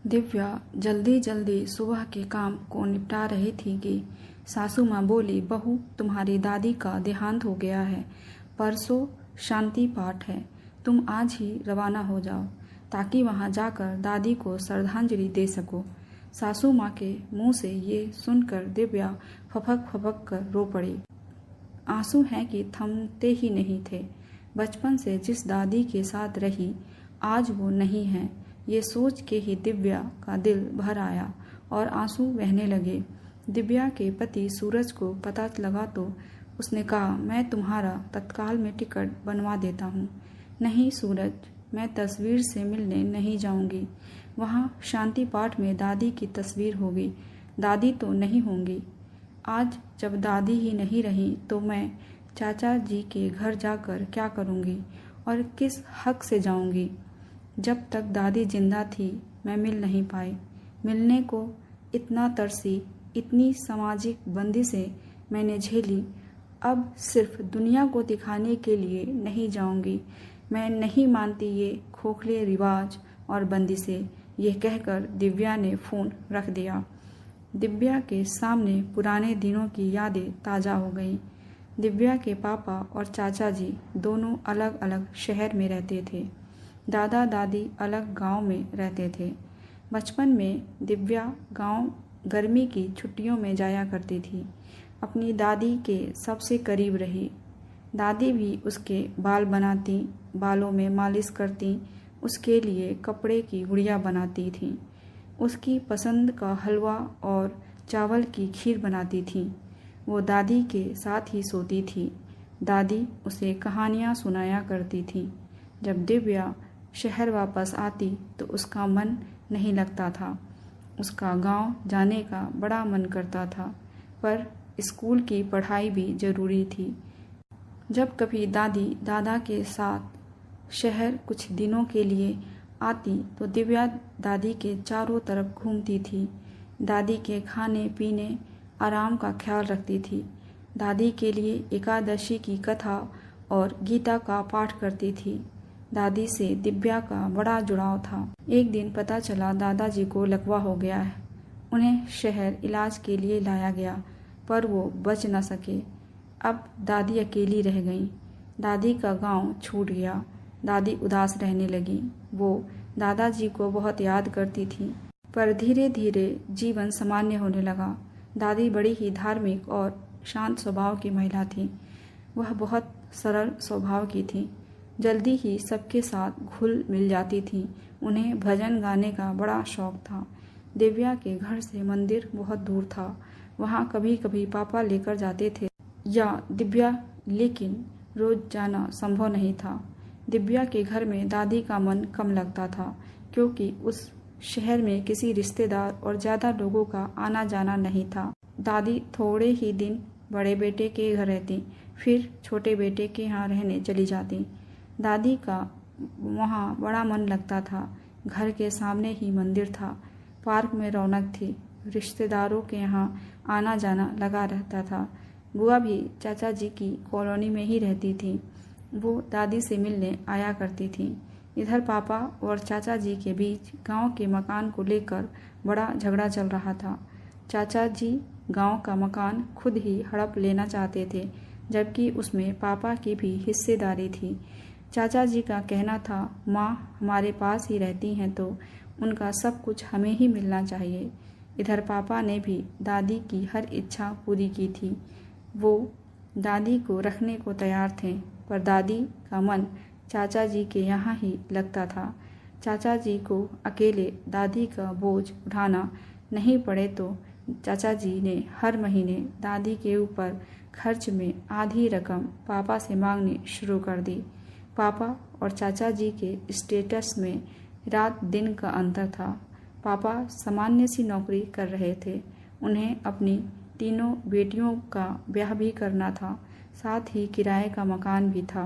दिव्या जल्दी जल्दी सुबह के काम को निपटा रही थी कि सासू माँ बोली, बहू तुम्हारी दादी का देहांत हो गया है, परसों शांति पाठ है, तुम आज ही रवाना हो जाओ ताकि वहाँ जाकर दादी को श्रद्धांजलि दे सको। सासू माँ के मुंह से ये सुनकर दिव्या फपक फपक कर रो पड़ी। आंसू हैं कि थमते ही नहीं थे। बचपन से जिस दादी के साथ रही आज वो नहीं है, ये सोच के ही दिव्या का दिल भर आया और आंसू बहने लगे। दिव्या के पति सूरज को पता लगा तो उसने कहा, मैं तुम्हारा तत्काल में टिकट बनवा देता हूँ। नहीं सूरज, मैं तस्वीर से मिलने नहीं जाऊँगी। वहाँ शांति पाठ में दादी की तस्वीर होगी, दादी तो नहीं होंगी। आज जब दादी ही नहीं रही तो मैं चाचा जी के घर जाकर क्या करूँगी और किस हक से जाऊँगी। जब तक दादी जिंदा थी मैं मिल नहीं पाई, मिलने को इतना तरसी, इतनी सामाजिक बंदिशें मैंने झेली, अब सिर्फ दुनिया को दिखाने के लिए नहीं जाऊंगी। मैं नहीं मानती ये खोखले रिवाज और बंदिशें। ये कहकर दिव्या ने फ़ोन रख दिया। दिव्या के सामने पुराने दिनों की यादें ताज़ा हो गईं। दिव्या के पापा और चाचा जी दोनों अलग अलग शहर में रहते थे। दादा दादी अलग गांव में रहते थे। बचपन में दिव्या गांव गर्मी की छुट्टियों में जाया करती थी। अपनी दादी के सबसे करीब रही। दादी भी उसके बाल बनाती, बालों में मालिश करती, उसके लिए कपड़े की गुड़िया बनाती थी, उसकी पसंद का हलवा और चावल की खीर बनाती थी। वो दादी के साथ ही सोती थी। दादी उसे कहानियाँ सुनाया करती थी। जब दिव्या शहर वापस आती तो उसका मन नहीं लगता था। उसका गांव जाने का बड़ा मन करता था, पर स्कूल की पढ़ाई भी ज़रूरी थी। जब कभी दादी दादा के साथ शहर कुछ दिनों के लिए आती तो दिव्या दादी के चारों तरफ घूमती थी। दादी के खाने पीने आराम का ख्याल रखती थी। दादी के लिए एकादशी की कथा और गीता का पाठ करती थी। दादी से दिव्या का बड़ा जुड़ाव था। एक दिन पता चला दादाजी को लकवा हो गया है। उन्हें शहर इलाज के लिए लाया गया, पर वो बच न सके। अब दादी अकेली रह गई। दादी का गांव छूट गया। दादी उदास रहने लगी। वो दादाजी को बहुत याद करती थी, पर धीरे धीरे जीवन सामान्य होने लगा। दादी बड़ी ही धार्मिक और शांत स्वभाव की महिला थी। वह बहुत सरल स्वभाव की थी। जल्दी ही सबके साथ घुल मिल जाती थी। उन्हें भजन गाने का बड़ा शौक था। दिव्या के घर से मंदिर बहुत दूर था। वहाँ कभी कभी पापा लेकर जाते थे या दिव्या, लेकिन रोज जाना संभव नहीं था। दिव्या के घर में दादी का मन कम लगता था, क्योंकि उस शहर में किसी रिश्तेदार और ज़्यादा लोगों का आना जाना नहीं था। दादी थोड़े ही दिन बड़े बेटे के घर रहती, फिर छोटे बेटे के यहाँ रहने चली जाती। दादी का वहाँ बड़ा मन लगता था। घर के सामने ही मंदिर था, पार्क में रौनक थी, रिश्तेदारों के यहाँ आना जाना लगा रहता था। बुआ भी चाचा जी की कॉलोनी में ही रहती थी। वो दादी से मिलने आया करती थी। इधर पापा और चाचा जी के बीच गांव के मकान को लेकर बड़ा झगड़ा चल रहा था। चाचा जी गांव का मकान खुद ही हड़प लेना चाहते थे, जबकि उसमें पापा की भी हिस्सेदारी थी। चाचा जी का कहना था, माँ हमारे पास ही रहती हैं तो उनका सब कुछ हमें ही मिलना चाहिए। इधर पापा ने भी दादी की हर इच्छा पूरी की थी। वो दादी को रखने को तैयार थे, पर दादी का मन चाचा जी के यहाँ ही लगता था। चाचा जी को अकेले दादी का बोझ उठाना नहीं पड़े तो चाचा जी ने हर महीने दादी के ऊपर खर्च में आधी रकम पापा से मांगनी शुरू कर दी। पापा और चाचा जी के स्टेटस में रात दिन का अंतर था। पापा सामान्य सी नौकरी कर रहे थे। उन्हें अपनी तीनों बेटियों का ब्याह भी करना था, साथ ही किराए का मकान भी था।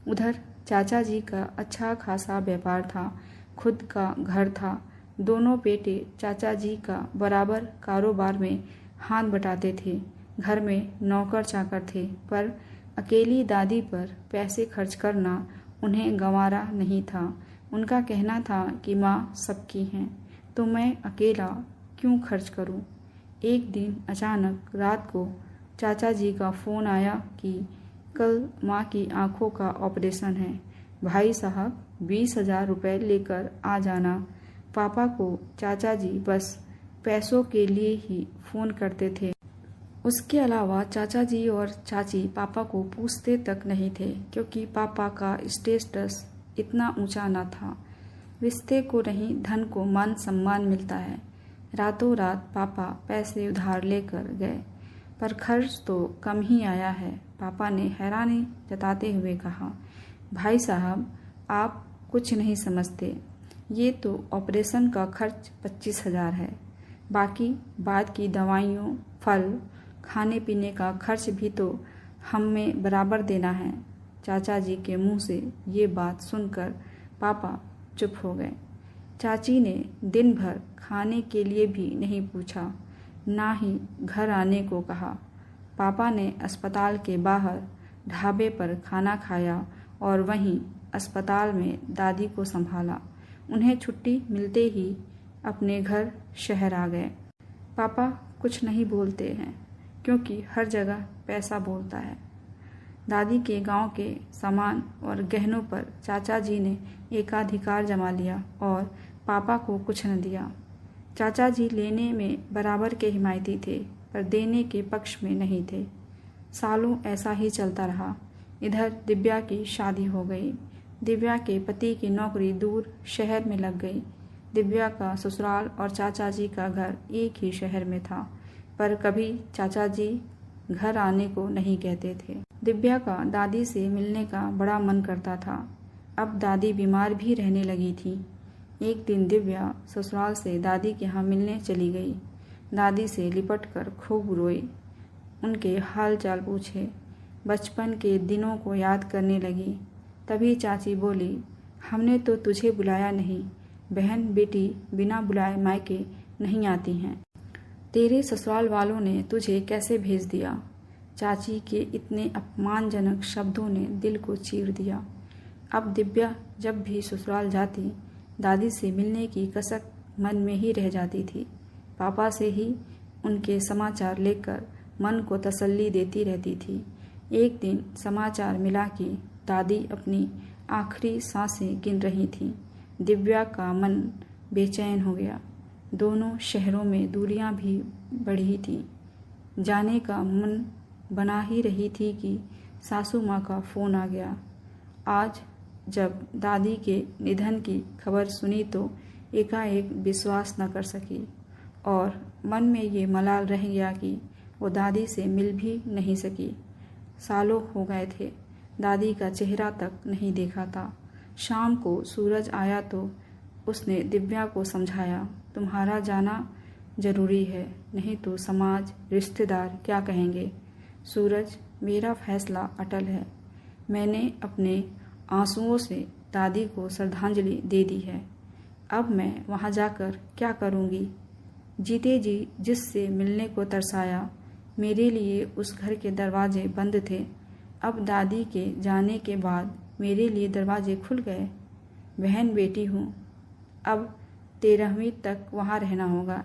उधर चाचा जी का अच्छा खासा व्यापार था, खुद का घर था। दोनों बेटे चाचा जी का बराबर कारोबार में हाथ बटाते थे। घर में नौकर चाकर थे, पर अकेली दादी पर पैसे खर्च करना उन्हें गंवारा नहीं था। उनका कहना था कि माँ सबकी हैं, तो मैं अकेला क्यों खर्च करूं? एक दिन अचानक रात को चाचा जी का फ़ोन आया कि कल माँ की आंखों का ऑपरेशन है, भाई साहब 20,000 रुपये लेकर आ जाना। पापा को चाचा जी बस पैसों के लिए ही फ़ोन करते थे। उसके अलावा चाचा जी और चाची पापा को पूछते तक नहीं थे, क्योंकि पापा का स्टेटस इतना ऊंचा न था। रिश्ते को नहीं, धन को मान सम्मान मिलता है। रातों रात पापा पैसे उधार लेकर गए, पर खर्च तो कम ही आया है। पापा ने हैरानी जताते हुए कहा, भाई साहब आप कुछ नहीं समझते, ये तो ऑपरेशन का खर्च 25,000 है। बाकी बाद की दवाइयों, फल, खाने पीने का खर्च भी तो हमें बराबर देना है। चाचा जी के मुंह से ये बात सुनकर पापा चुप हो गए। चाची ने दिन भर खाने के लिए भी नहीं पूछा, ना ही घर आने को कहा। पापा ने अस्पताल के बाहर ढाबे पर खाना खाया और वहीं अस्पताल में दादी को संभाला। उन्हें छुट्टी मिलते ही अपने घर शहर आ गए। पापा कुछ नहीं बोलते हैं, क्योंकि हर जगह पैसा बोलता है। दादी के गांव के सामान और गहनों पर चाचा जी ने एकाधिकार जमा लिया और पापा को कुछ न दिया। चाचा जी लेने में बराबर के हिमायती थे, पर देने के पक्ष में नहीं थे। सालों ऐसा ही चलता रहा। इधर दिव्या की शादी हो गई। दिव्या के पति की नौकरी दूर शहर में लग गई। दिव्या का ससुराल और चाचा जी का घर एक ही शहर में था, पर कभी चाचा जी घर आने को नहीं कहते थे। दिव्या का दादी से मिलने का बड़ा मन करता था। अब दादी बीमार भी रहने लगी थी। एक दिन दिव्या ससुराल से दादी के यहाँ मिलने चली गई। दादी से लिपट कर खूब रोई, उनके हाल चाल पूछे, बचपन के दिनों को याद करने लगी। तभी चाची बोली, हमने तो तुझे बुलाया नहीं, बहन बेटी बिना बुलाए मायके नहीं आती हैं। तेरे ससुराल वालों ने तुझे कैसे भेज दिया? चाची के इतने अपमानजनक शब्दों ने दिल को चीर दिया। अब दिव्या जब भी ससुराल जाती, दादी से मिलने की कसक मन में ही रह जाती थी। पापा से ही उनके समाचार लेकर मन को तसल्ली देती रहती थी। एक दिन समाचार मिला कि दादी अपनी आखिरी सांसें गिन रही थीं। दिव्या का मन बेचैन हो गया। दोनों शहरों में दूरियां भी बढ़ी थीं। जाने का मन बना ही रही थी कि सासू माँ का फ़ोन आ गया। आज जब दादी के निधन की खबर सुनी तो एकाएक विश्वास न कर सकी और मन में ये मलाल रह गया कि वो दादी से मिल भी नहीं सकी। सालों हो गए थे, दादी का चेहरा तक नहीं देखा था। शाम को सूरज आया तो उसने दिव्या को समझाया, तुम्हारा जाना जरूरी है, नहीं तो समाज रिश्तेदार क्या कहेंगे। सूरज, मेरा फैसला अटल है। मैंने अपने आंसुओं से दादी को श्रद्धांजलि दे दी है। अब मैं वहाँ जाकर क्या करूँगी? जीते जी जिससे मिलने को तरसाया, मेरे लिए उस घर के दरवाजे बंद थे। अब दादी के जाने के बाद मेरे लिए दरवाजे खुल गए। बहन बेटी हूँ, अब 13वीं तक वहाँ रहना होगा।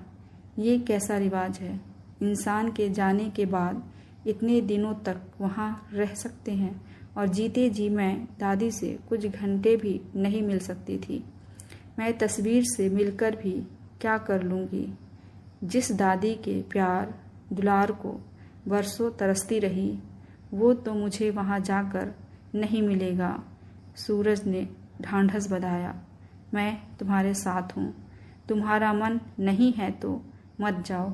ये कैसा रिवाज है? इंसान के जाने के बाद इतने दिनों तक वहाँ रह सकते हैं और जीते जी मैं दादी से कुछ घंटे भी नहीं मिल सकती थी। मैं तस्वीर से मिलकर भी क्या कर लूँगी? जिस दादी के प्यार दुलार को बरसों तरसती रही, वो तो मुझे वहाँ जाकर नहीं मिलेगा। सूरज ने ढांढस बंधाया, मैं तुम्हारे साथ हूँ। तुम्हारा मन नहीं है तो मत जाओ।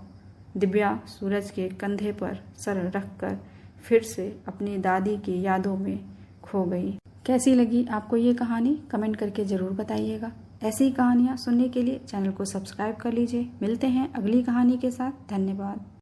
दिव्या सूरज के कंधे पर सर रखकर फिर से अपनी दादी की यादों में खो गई। कैसी लगी आपको ये कहानी? कमेंट करके ज़रूर बताइएगा। ऐसी ही कहानियाँ सुनने के लिए चैनल को सब्सक्राइब कर लीजिए। मिलते हैं अगली कहानी के साथ। धन्यवाद।